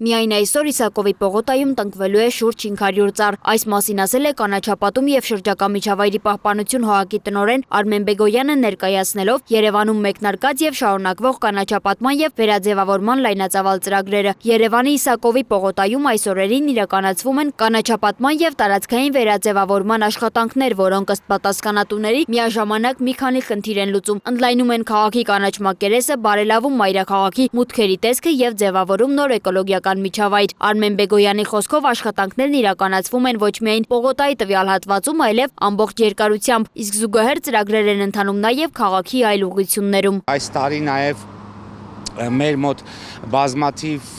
Միայն այսօր Իսակովի պողոտայում տնկվելու է շուրջ 500 ծառ։ Այս մասին ասել է կանաչապատում եւ շրջակա միջավայրի պահպանություն ՀԱԿ-ի տնօրեն Արմեն Բեգոյանը ներկայացնելով Երևանում մեկնարկած եւ շարունակվող կանաչապատման եւ վերաձևավորման լայնածավալ ծրագրերը։ Երևանի Իսակովի պողոտայում այս օրերին իրականացվում են կանաչապատման եւ տարածքային վերաձևավորման աշխատանքներ, որոնք ըստ պատասխանատուների միաժամանակ մի քանի խնդիր են լուծում։ Ընդլայնում են քաղաքի կանաչ մակերեսը, բարելավում մայրաքաղաքի մուտքերի տեսքը եւ ձևավորում նոր էկոլոգիական միջավայր։ Արմեն Բեգոյանի խոսքով աշխատանքներն իրականացվում են ոչ միայն Պողոտայի տվյալ հատվածում, այլև ամբողջ երկարությամբ, իսկ զուգահեռ ծրագրեր են ընթանում նաեւ քաղաքի այլ ուղղություններում։ Այս տարի նաեւ մեր մոտ բազմաթիվ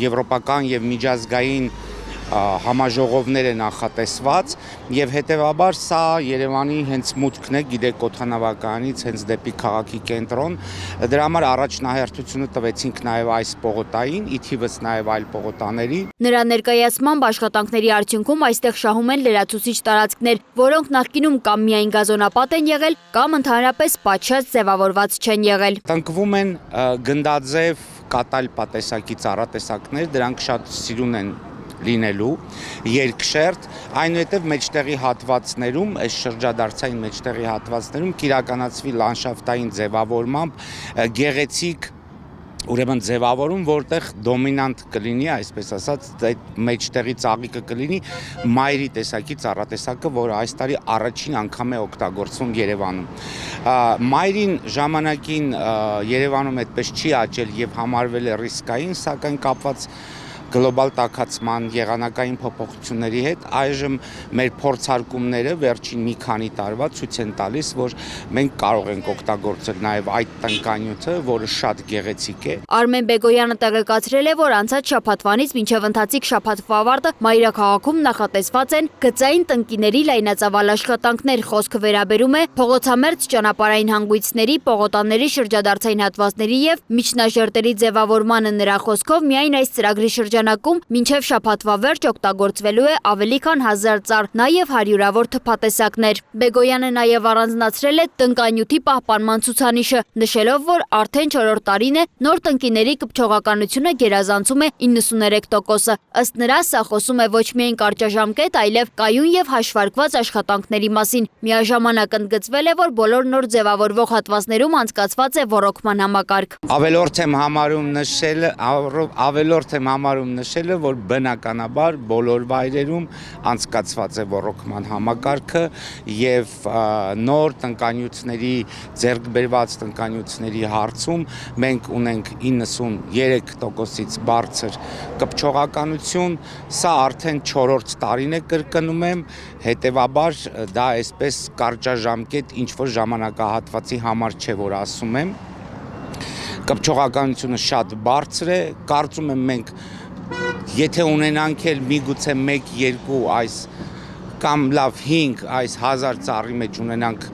եվրոպական եւ միջազգային համաժողովներ է նախատեսված եւ հետեւաբար սա Երևանի հենց մուտքն է, գիտեք, օդանավականից հենց դեպի քաղաքի կենտրոն։ Դրա համար առաջնահերթությունը տվեցինք նաեւ այս պողոտային, ի թիվս նաեւ այլ պողոտաների։ Նրա ներկայացմամբ աշխատանքների արդյունքում այստեղ շահում են լրացուցիչ տարածքներ, որոնք նախկինում կամ միայն գազոնապատ են եղել, կամ ընդհանրապես պատշաճ ձևավորված չեն եղել։ Տնկվում են գնդաձև կատալպա տեսակի ծառատեսակներ, դրանք շատ սիրուն են լինելու, երկշերտ, այնուհետև մեջտեղի հատվածներում, այս շրջադարձային մեջտեղի հատվածներում կիրականացվի լանդշաֆտային ձևավորմամբ գեղեցիկ ուրեմն ձևավորում, որտեղ դոմինանտ կլինի, այսպես ասած, այդ մեջտեղի ծաղիկը կլինի մայրի տեսակի ծառատեսակը, որը այս տարի առաջին անգամ է օգտագործվում Երևանում։ Մայրին ժամանակին Երևանում այդպես չի աճել եւ համարվել է ռիսկային, սակայն կապված գլոբալ տաքացման եղանակային փոփոխությունների հետ այժմ մեր փորձարկումները վերջին մի քանի տարվա ցույց են տալիս, որ մենք կարող ենք օգտագործել նաև այդ տնկանյութը, որը շատ գեղեցիկ է։ Արմեն Բեգոյանը տեղեկացրել է, որ անցած շաբաթվանից մինչև ընթացիկ շաբաթվա ավարտը մայրաքաղաքում նախատեսված են գծային տնկիների լայնածավալ աշխատանքներ, խոսքը վերաբերում է փողոցամերձ ճանապարհային հանգույցների, պողոտաների շրջադարձային հատվածների եւ միջնաշերտերի ձևավորմանը։ Նրա խոսքով միայն այս ծրագրի շրջանակում մինչև շաբաթվա վերջ օգտագործվելու է ավելի քան 1000 ծառ, նաև հարյուրավոր թփատեսակներ։ Բեգոյանը նաև առանձնացրել է տնկանյութի պահպանման ցուցանիշը, նշելով, որ արդեն 4-րդ տարին է նոր տնկիների կպչողականությունը գերազանցում է 93%-ը։ Ըստ նրա, սա խոսում է ոչ միայն կարճաժամկետ, այլև կայուն եւ հաշվարկված աշխատանքների մասին։ Միաժամանակ ընդգծվել է, որ բոլոր նոր ձևավորվող հատվածներում անցկացված է ոռոգման համակարգ։ Ավելորդ եմ համարում նշելը, որ բնականաբար բոլոր վայրերում անցկացված է ոռոգման համակարգը եւ նոր տնկանյութների ձեռքբերված տնկանյութների հարցում մենք ունենք 93%-ից բարձր կպչողականություն, սա արդեն 4-րդ տարին է կրկնում եմ, հետեւաբար դա այսպես կարճաժամկետ ինչ-որ ժամանակահատվածի համար չէ, որ ասում եմ։ Կպչողականությունը շատ բարձր է, կարծում եմ մենք եթե ունենանք էլ միգուցե 1-2 այս կամ լավ 5 այս 1000 ծառի մեջ ունենանք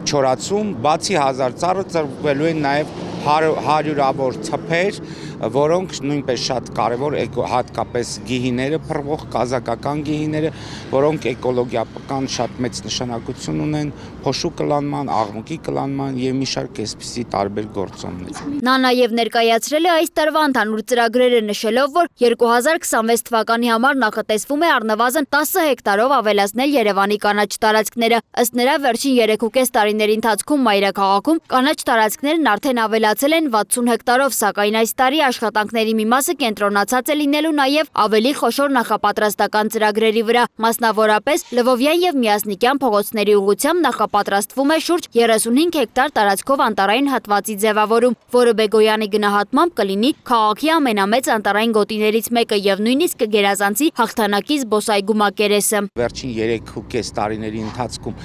չորացում, բացի 1000 ծառը ծրվելու են նաև հարյուրավոր թփեր, որոնք նույնպես շատ կարևոր հատկապես գիհիները, փռվող կազակական գիհիները, որոնք էկոլոգիական շատ մեծ նշանակություն ունեն փոշու կլանման, աղմուկի կլանման եւ մի շարք այսպիսի տարբեր գործոններ։ Նա նաեւ ներկայացրել է այս տարվա ընդհանուր ծրագրերը, նշելով, որ 2026 թվականի համար նախատեսվում է առնվազն 10 հեկտարով ավելացնել Երևանի կանաչ տարածքները։ Ըստ նրա, վերջին 3.5 տարիների ընթացքում մայրաքաղաքում կանաչ տարածքներն արդեն ավելացել են 60 հեկտարով, սակայն այս տարի աշխատանքների մի մասը կենտրոնացած է լինելու նաև ավելի խոշոր նախապատրաստական ծրագրերի վրա։ Մասնավորապես Լվովյան եւ Միասնիկյան փողոցների ուղղությամբ նախապատրաստվում է շուրջ 35 հեկտար տարածքով անտառային հատվածի ձևավորում, որը Բեգոյանի գնահատմամբ կլինի քաղաքի ամենամեծ անտառային գոտիներից մեկը եւ նույնիսկ կգերազանցի Հաղթանակի զբոսայգու մակերեսը։ Վերջին 3.5 տարիների ընթացքում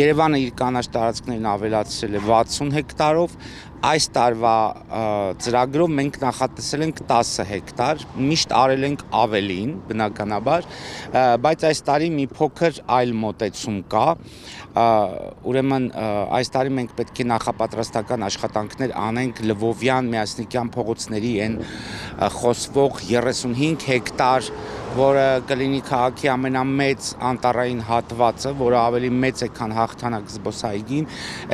Երևանը իր կանաչ տարածքներն ավելացրել է 60 հեկտարով, այս տարվա ծրագրով մենք նախատեսել ենք 10 հեկտար, միշտ արել ենք ավելին, բնականաբար, բայց այս տարի մի փոքր այլ մոտեցում կա, ուրեմն այս տարի մենք պետք է նախապատրաստական աշխատանքներ անենք Լվովյան, Միասնիկյան փողոցների են խոսվող 35 հեկտար, որը կլինի քաղաքի ամենամեծ անտառային հատվածը, որը ավելի մեծ է, քան Հաղթանակ զբոսայգին,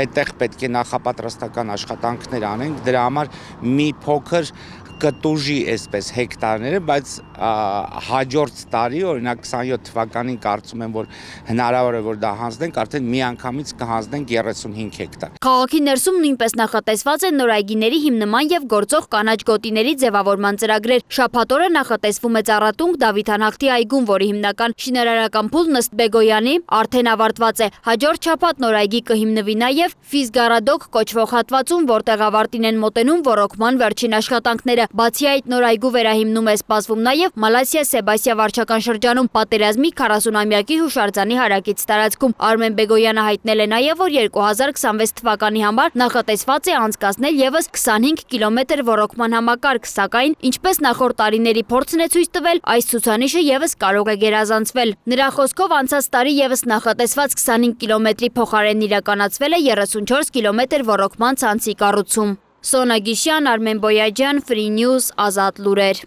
այդտեղ պետք է նախապատրաստական աշխատանքներ անենք, դրա համար մի փոքր կտուժի այսպես հեկտարները, բայց հաջորդ տարի, օրինակ 27 թվականին կարծում եմ, որ հնարավոր է, որ դա հանձնենք, արդեն միանգամից կհանձնենք 35 հեկտար։ Քաղաքի ներսում նույնպես նախատեսված են նոր այգիների հիմնման եւ գործող կանաչ գոտիների ձևավորման ծրագրեր։ Շաբաթ օրը նախատեսվում է Ծառատունք Դավիթ Անհախտի այգում, որի հիմնական շինարարական փուլն ըստ Բեգոյանի արդեն ավարտված է։ Հաջորդ շաբաթ նոր այգի կհիմնվի նաեւ Ֆիզգարադոկ կոչվող հատվածում, որտեղ ավարտին են մոտենում ոռոգման վերջին աշխատանքները։ Բացի այդ, նոր այգու վերահիմնում է սպասվում նաեւ Մալասիա Սեբաստիա վարչական շրջանում պատերազմի 40-ամյակի հուշարձանի հարակից տարածքում։ Արմեն Բեգոյանը հայտնել է նաեւ, որ 2026 թվականի համար նախատեսված է անցկացնել եւս 25 կիլոմետր ոռոգման համակարգ, սակայն ինչպես նախորդ տարիների փորձն է ցույց տվել, այս ցուցանիշը եւս կարող է գերազանցվել։ Նրա խոսքով անցած տարի եւս նախատեսված 25 կիլոմետրի փոխարեն իրականացվել է 34 կիլոմետր ոռոգման ցանցի կառուցում։ Սոնա Գիշյան, Արմեն Բոյաջյան, Free News, Ազատ լուրեր։